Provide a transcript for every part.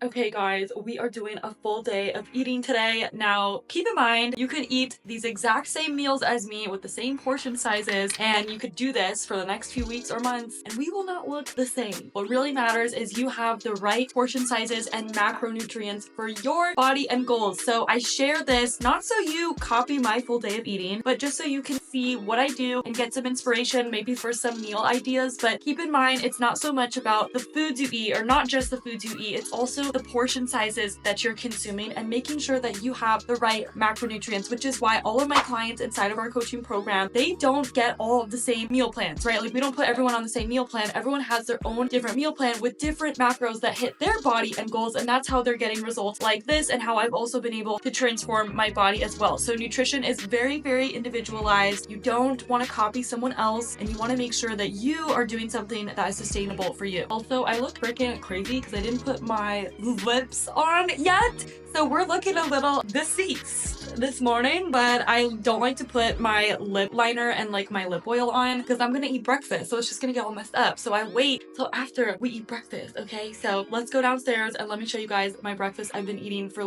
Okay guys, we are doing a full day of eating today. Now, keep in mind, you could eat these exact same meals as me with the same portion sizes, and you could do this for the next few weeks or months, and we will not look the same. What really matters is you have the right portion sizes and macronutrients for your body and goals. So I share this not so you copy my full day of eating, but just so you can see what I do and get some inspiration, maybe for some meal ideas. But keep in mind, it's not so much about the foods you eat, or not just the foods you eat, it's also the portion sizes that you're consuming and making sure that you have the right macronutrients, which is why all of my clients inside of our coaching program, they don't get all of the same meal plans, right? Like, we don't put everyone on the same meal plan. Everyone has their own different meal plan with different macros that hit their body and goals, and that's how they're getting results like this, and how I've also been able to transform my body as well. So nutrition is very, very individualized. You don't want to copy someone else, and you want to make sure that you are doing something that is sustainable for you. Also, I look freaking crazy because I didn't put my lips on yet. So we're looking a little deceased this morning, but I don't like to put my lip liner and like my lip oil on because I'm gonna eat breakfast, so it's just gonna get all messed up. So I wait till after we eat breakfast, okay? So let's go downstairs and let me show you guys my breakfast I've been eating for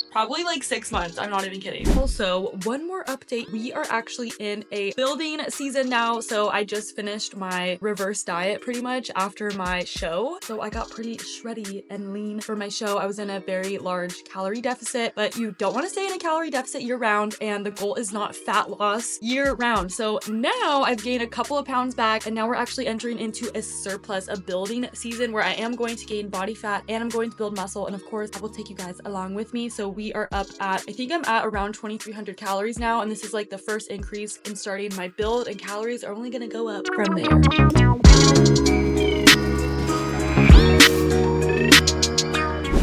probably 6 months. I'm not even kidding. Also, one more update. We are actually in a building season now. So I just finished my reverse diet pretty much after my show. So I got pretty shreddy and lean for my show. I was in a very large calorie deficit, but you don't want to stay in a calorie deficit year round. And the goal is not fat loss year round. So now I've gained a couple of pounds back, and now we're actually entering into a surplus, a building season where I am going to gain body fat and I'm going to build muscle. And of course, I will take you guys along with me. So we are up at, I think I'm at around 2,300 calories now, and this is like the first increase in starting my build, and calories are only gonna go up from there.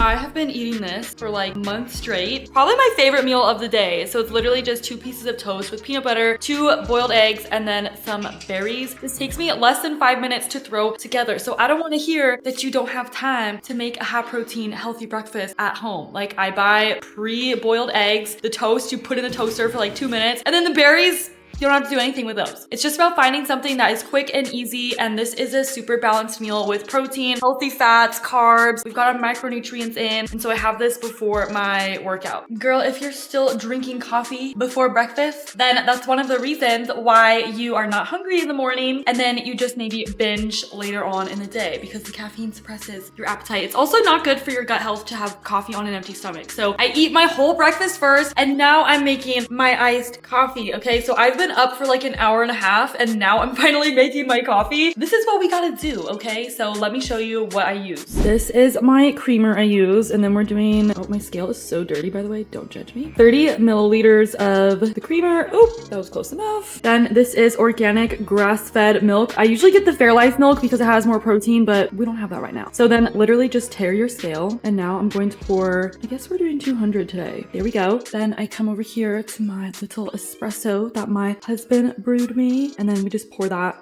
I have been eating this for months straight. Probably my favorite meal of the day. So it's literally just 2 pieces of toast with peanut butter, 2 boiled eggs, and then some berries. This takes me less than 5 minutes to throw together. So I don't want to hear that you don't have time to make a high protein, healthy breakfast at home. Like, I buy pre-boiled eggs, the toast you put in the toaster for 2 minutes, and then the berries, you don't have to do anything with those. It's just about finding something that is quick and easy, and this is a super balanced meal with protein, healthy fats, carbs. We've got our micronutrients in, and so I have this before my workout. Girl, if you're still drinking coffee before breakfast, then that's one of the reasons why you are not hungry in the morning, and then you just maybe binge later on in the day because the caffeine suppresses your appetite. It's also not good for your gut health to have coffee on an empty stomach. So I eat my whole breakfast first, and now I'm making my iced coffee, okay? So I've been up for an hour and a half, and now I'm finally making my coffee. This is what we gotta do, okay? So let me show you what I use. This is my creamer I use, and then we're doing, oh, my scale is so dirty, by the way, don't judge me. 30 milliliters of the creamer. Oh, that was close enough. Then this is organic grass-fed milk. I usually get the Fairlife milk because it has more protein, but we don't have that right now. So then literally just tear your scale, and now I'm going to pour, I guess we're doing 200 today. There we go. Then I come over here to my little espresso that my husband brewed me, and then we just pour that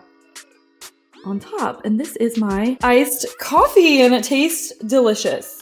on top. And this is my iced coffee, and it tastes delicious.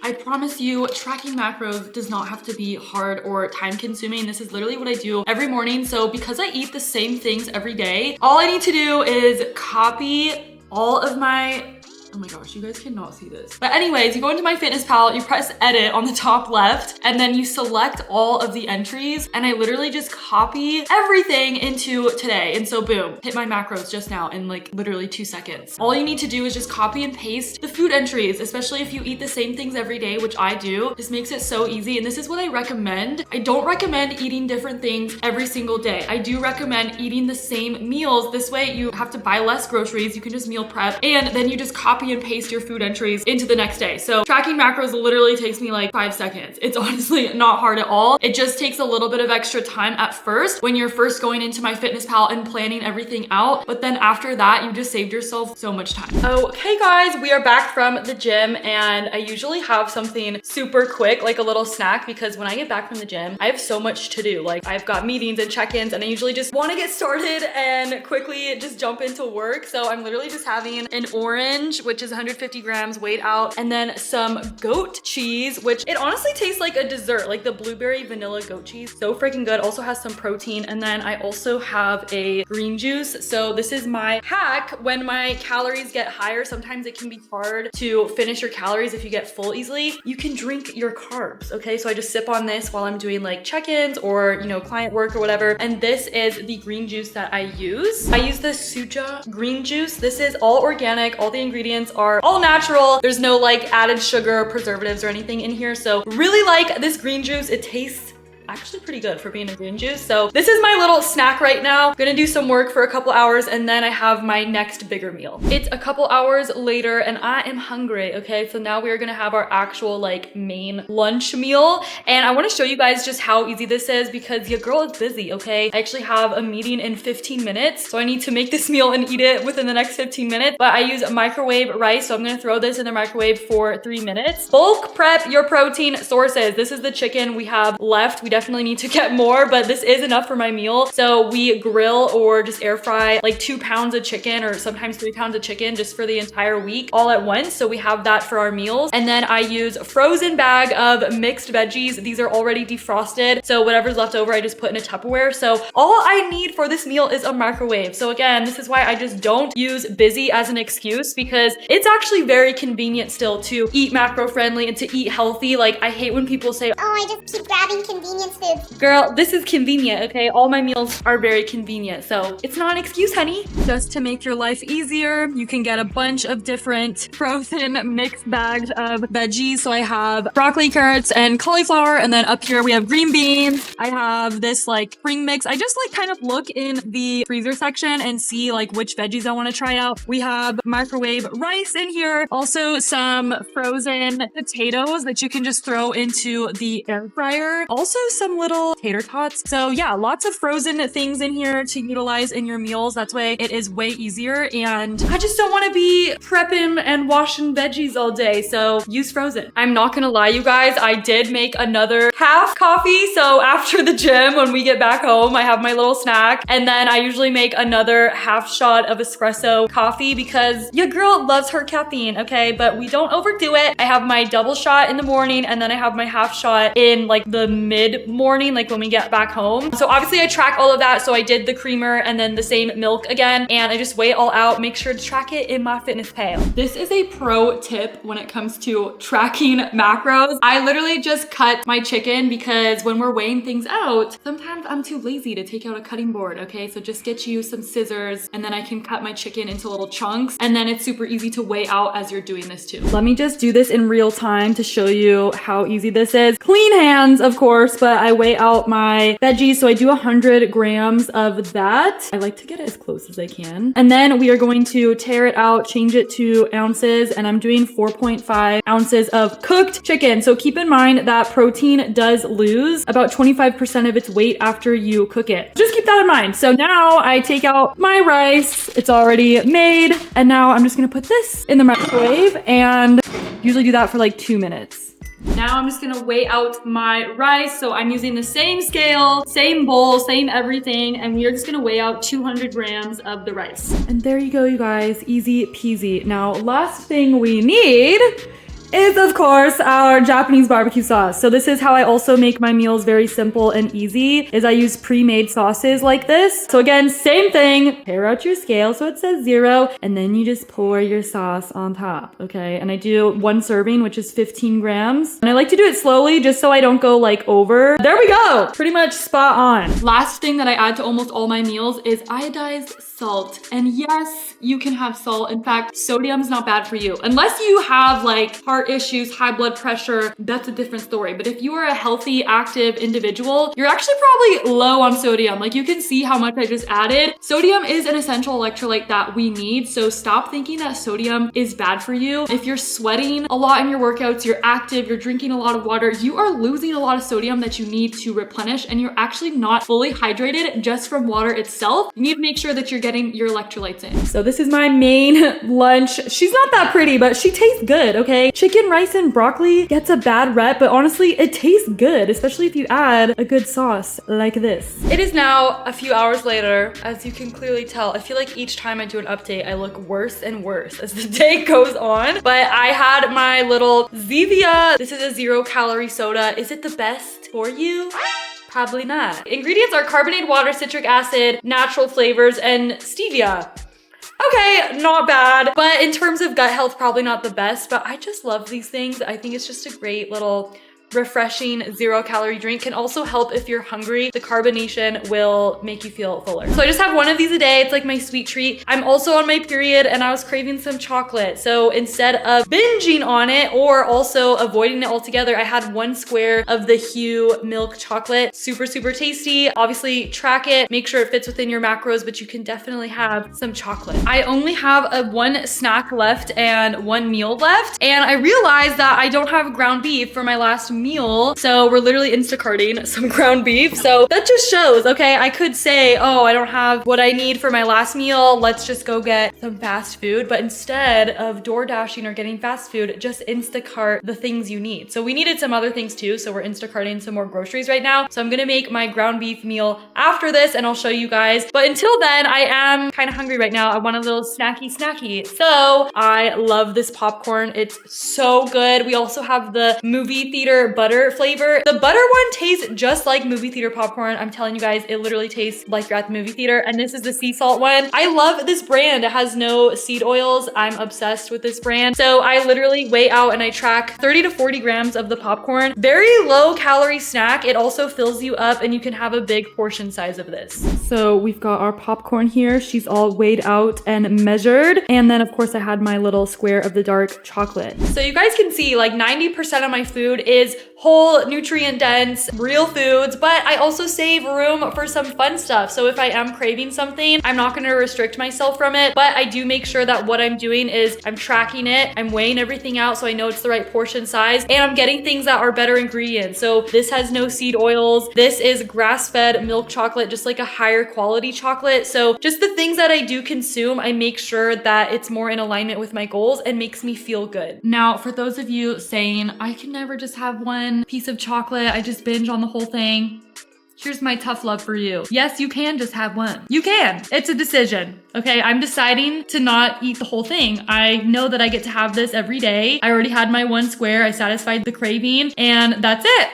I promise you, tracking macros does not have to be hard or time consuming. This is literally what I do every morning. So because I eat the same things every day, all I need to do is copy all of my, oh my gosh, you guys cannot see this. But anyways, you go into my fitness pal, you press edit on the top left, and then you select all of the entries, and I literally just copy everything into today. And so boom, hit my macros just now in literally 2 seconds. All you need to do is just copy and paste the food entries, especially if you eat the same things every day, which I do. This makes it so easy, and this is what I recommend. I don't recommend eating different things every single day. I do recommend eating the same meals. This way you have to buy less groceries, you can just meal prep, and then you just copy and paste your food entries into the next day. So tracking macros literally takes me 5 seconds. It's honestly not hard at all. It just takes a little bit of extra time at first when you're first going into my fitness pal and planning everything out. But then after that, you just saved yourself so much time. Okay guys, we are back from the gym, and I usually have something super quick, like a little snack, because when I get back from the gym, I have so much to do. I've got meetings and check-ins, and I usually just want to get started and quickly just jump into work. So I'm literally just having an orange which is 150 grams weighed out, and then some goat cheese, which it honestly tastes like a dessert, like the blueberry vanilla goat cheese. So freaking good. Also has some protein. And then I also have a green juice. So this is my hack when my calories get higher. Sometimes it can be hard to finish your calories if you get full easily. You can drink your carbs, okay? So I just sip on this while I'm doing like check-ins or, you know, client work or whatever. And this is the green juice that I use. I use the Suja green juice. This is all organic. All the ingredients are all natural. There's no like added sugar, preservatives or anything in here. So really like this green juice. It tastes actually pretty good for being a green juice. So this is my little snack right now. I'm gonna do some work for a couple hours and then I have my next bigger meal. It's a couple hours later and I am hungry, okay? So now we are gonna have our actual like main lunch meal. And I wanna show you guys just how easy this is because your girl is busy, okay? I actually have a meeting in 15 minutes. So I need to make this meal and eat it within the next 15 minutes. But I use microwave rice. So I'm gonna throw this in the microwave for 3 minutes. Bulk prep your protein sources. This is the chicken we have left. We definitely need to get more, but this is enough for my meal. So we grill or just air fry like 2 pounds of chicken or sometimes 3 pounds of chicken just for the entire week all at once. So we have that for our meals. And then I use a frozen bag of mixed veggies. These are already defrosted. So whatever's left over, I just put in a Tupperware. So all I need for this meal is a microwave. So again, this is why I just don't use busy as an excuse because it's actually very convenient still to eat macro friendly and to eat healthy. Like I hate when people say, oh, I just keep grabbing convenience food. Girl, this is convenient, okay? All my meals are very convenient, so it's not an excuse, honey. Just to make your life easier, you can get a bunch of different frozen mixed bags of veggies. So I have broccoli, carrots, and cauliflower, and then up here we have green beans. I have this like spring mix. I just like kind of look in the freezer section and see like which veggies I want to try out. We have microwave rice in here, also some frozen potatoes that you can just throw into the air fryer. Also some little tater tots. So yeah, lots of frozen things in here to utilize in your meals. That's why it is way easier. And I just don't want to be prepping and washing veggies all day. So use frozen. I'm not gonna lie, you guys, I did make another half coffee. So after the gym, when we get back home, I have my little snack. And then I usually make another half shot of espresso coffee because your girl loves her caffeine, okay? But we don't overdo it. I have my double shot in the morning and then I have my half shot in like the mid-morning, like when we get back home. So obviously I track all of that. So I did the creamer and then the same milk again, and I just weigh it all out, make sure to track it in MyFitnessPal. This is a pro tip when it comes to tracking macros. I literally just cut my chicken because when we're weighing things out, sometimes I'm too lazy to take out a cutting board, okay? So just get you some scissors and then I can cut my chicken into little chunks and then it's super easy to weigh out as you're doing this too. Let me just do this in real time to show you how easy this is. Clean hands, of course, but I weigh out my veggies. So I do 100 grams of that. I like to get it as close as I can. And then we are going to tear it out, change it to ounces, and I'm doing 4.5 ounces of cooked chicken. So keep in mind that protein does lose about 25% of its weight after you cook it. Just keep that in mind. So now I take out my rice. It's already made. And now I'm just gonna put this in the microwave and usually do that for like 2 minutes. Now I'm just gonna weigh out my rice. So I'm using the same scale, same bowl, same everything, and we are just gonna weigh out 200 grams of the rice. And there you go, you guys, easy peasy. Now, last thing we need is of course our Japanese barbecue sauce. So this is how I also make my meals very simple and easy, is I use pre-made sauces like this. So again, same thing, tear out your scale so it says 0, and then you just pour your sauce on top, okay? And I do 1 serving, which is 15 grams. And I like to do it slowly just so I don't go like over. There we go, pretty much spot on. Last thing that I add to almost all my meals is iodized salt. And yes, you can have salt. In fact, sodium is not bad for you. Unless you have like heart issues, high blood pressure, that's a different story. But if you are a healthy, active individual, you're actually probably low on sodium. Like you can see how much I just added. Sodium is an essential electrolyte that we need. So stop thinking that sodium is bad for you. If you're sweating a lot in your workouts, you're active, you're drinking a lot of water, you are losing a lot of sodium that you need to replenish, and you're actually not fully hydrated just from water itself. You need to make sure that you're getting your electrolytes in. So this is my main lunch. She's not that pretty, but she tastes good, okay? Chicken chicken, rice, and broccoli gets a bad rep, but honestly, it tastes good, especially if you add a good sauce like this. It is now a few hours later. As you can clearly tell, I feel like each time I do an update, I look worse and worse as the day goes on. But I had my little Zevia. This is a 0-calorie soda. Is it the best for you? Probably not. Ingredients are carbonated water, citric acid, natural flavors, and stevia. Okay, not bad. But in terms of gut health, probably not the best, but I just love these things. I think it's just a great little refreshing 0-calorie drink. Can also help if you're hungry. The carbonation will make you feel fuller. So I just have one of these a day. It's like my sweet treat. I'm also on my period and I was craving some chocolate. So instead of binging on it or also avoiding it altogether, I had 1 square of the Hue milk chocolate. Super, super tasty. Obviously track it, make sure it fits within your macros, but you can definitely have some chocolate. I only have one snack left and 1 meal left. And I realized that I don't have ground beef for my last meal. So we're literally Instacarting some ground beef. So that just shows, okay, I could say, oh, I don't have what I need for my last meal. Let's just go get some fast food. But instead of door dashing or getting fast food, just Instacart the things you need. So we needed some other things too. So we're Instacarting some more groceries right now. So I'm gonna make my ground beef meal after this and I'll show you guys. But until then, I am kind of hungry right now. I want a little snacky. So I love this popcorn. It's so good. We also have the movie theater butter flavor. The butter one tastes just like movie theater popcorn. I'm telling you guys, it literally tastes like you're at the movie theater. And this is the sea salt one. I love this brand. It has no seed oils. I'm obsessed with this brand. So I literally weigh out and I track 30 to 40 grams of the popcorn. Very low calorie snack. It also fills you up and you can have a big portion size of this. So we've got our popcorn here. She's all weighed out and measured. And then of course I had my little square of the dark chocolate. So you guys can see like 90% of my food is whole, nutrient dense, real foods, but I also save room for some fun stuff. So if I am craving something, I'm not gonna restrict myself from it, but I do make sure that what I'm doing is I'm tracking it, I'm weighing everything out so I know it's the right portion size, and I'm getting things that are better ingredients. So this has no seed oils. This is grass-fed milk chocolate, just like a higher quality chocolate. So just the things that I do consume, I make sure that it's more in alignment with my goals and makes me feel good. Now, for those of you saying, I can never just have one piece of chocolate, I just binge on the whole thing. Here's my tough love for you. Yes, you can just have one. You can. It's a decision. Okay, I'm deciding to not eat the whole thing. I know that I get to have this every day. I already had my 1 square. I satisfied the craving and that's it.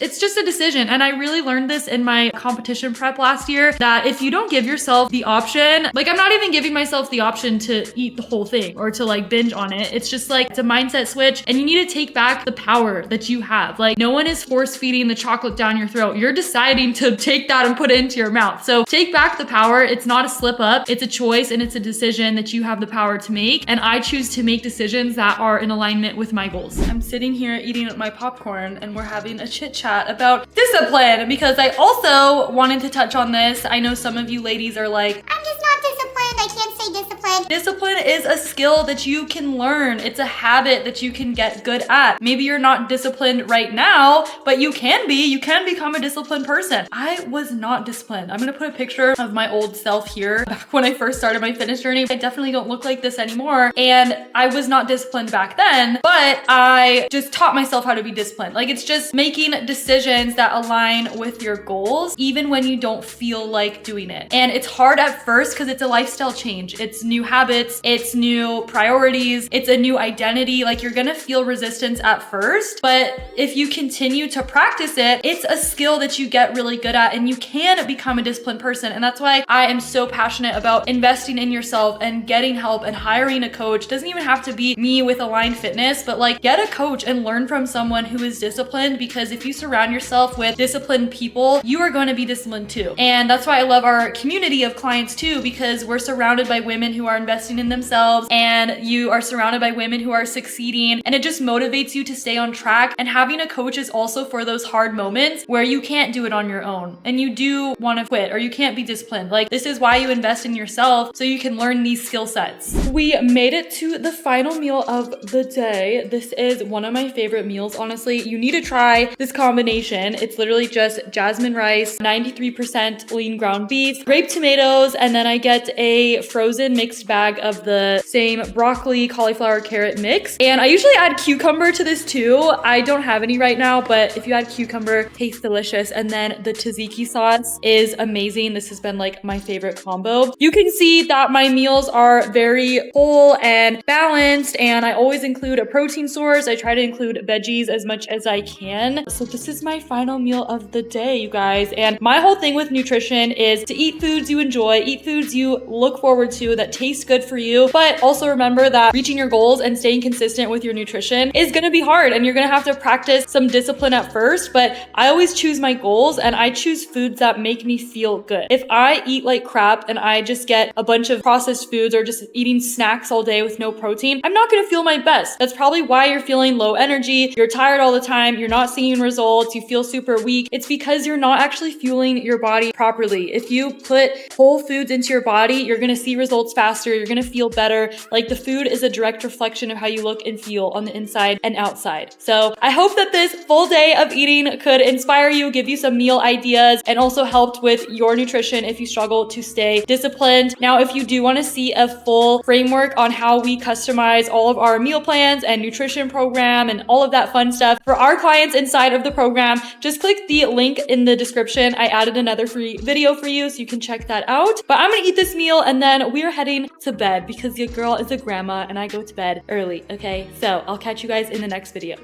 It's just a decision. And I really learned this in my competition prep last year, that if you don't give yourself the option, like I'm not even giving myself the option to eat the whole thing or to like binge on it. It's just like, it's a mindset switch and you need to take back the power that you have. Like no one is force feeding the chocolate down your throat. You're deciding to take that and put it into your mouth. So take back the power. It's not a slip up. It's a choice and it's a decision that you have the power to make. And I choose to make decisions that are in alignment with my goals. I'm sitting here eating my popcorn and we're having a chit chat about discipline because I also wanted to touch on this. I know some of you ladies are like, I'm just not disciplined. I can't stay disciplined. Discipline is a skill that you can learn. It's a habit that you can get good at. Maybe you're not disciplined right now, but you can be. You can become a disciplined person. I was not disciplined. I'm gonna put a picture of my old self here back when I first started my fitness journey. I definitely don't look like this anymore. And I was not disciplined back then, but I just taught myself how to be disciplined. Like it's just making decisions that align with your goals, even when you don't feel like doing it. And it's hard at first because it's a lifestyle change. It's new habits, it's new priorities, it's a new identity. Like you're gonna feel resistance at first, but if you continue to practice it, it's a skill that you get really good at and you can become a disciplined person. And that's why I am so passionate about investing in yourself and getting help and hiring a coach. Doesn't even have to be me with Aligned Fitness, but like get a coach and learn from someone who is disciplined, because if you surround yourself with disciplined people, you are going to be disciplined too. And that's why I love our community of clients too, because we're surrounded by women who are investing in themselves and you are surrounded by women who are succeeding, and it just motivates you to stay on track. And having a coach is also for those hard moments where you can't do it on your own and you do want to quit or you can't be disciplined. Like this is why you invest in yourself, so you can learn these skill sets. We made it to the final meal of the day. This is one of my favorite meals, honestly. You need to try this combination. It's literally just jasmine rice, 93% lean ground beef, grape tomatoes, and then I get a frozen frozen mixed bag of the same broccoli, cauliflower, carrot mix. And I usually add cucumber to this too. I don't have any right now, but if you add cucumber, tastes delicious. And then the tzatziki sauce is amazing. This has been like my favorite combo. You can see that my meals are very whole and balanced, and I always include a protein source. I try to include veggies as much as I can. So this is my final meal of the day, you guys. And my whole thing with nutrition is to eat foods you enjoy, eat foods you look forward to that taste good for you, but also remember that reaching your goals and staying consistent with your nutrition is gonna be hard, and you're gonna have to practice some discipline at first, but I always choose my goals and I choose foods that make me feel good. If I eat like crap and I just get a bunch of processed foods or just eating snacks all day with no protein, I'm not gonna feel my best. That's probably why you're feeling low energy, you're tired all the time, you're not seeing results, you feel super weak. It's because you're not actually fueling your body properly. If you put whole foods into your body, you're gonna see results faster, you're gonna feel better. Like, the food is a direct reflection of how you look and feel on the inside and outside. So I hope that this full day of eating could inspire you, give you some meal ideas, and also helped with your nutrition if you struggle to stay disciplined. Now, if you do want to see a full framework on how we customize all of our meal plans and nutrition program and all of that fun stuff for our clients inside of the program, just click the link in the description. I added another free video for you, so you can check that out. But I'm gonna eat this meal and then we're heading to bed because your girl is a grandma and I go to bed early, okay? So I'll catch you guys in the next video.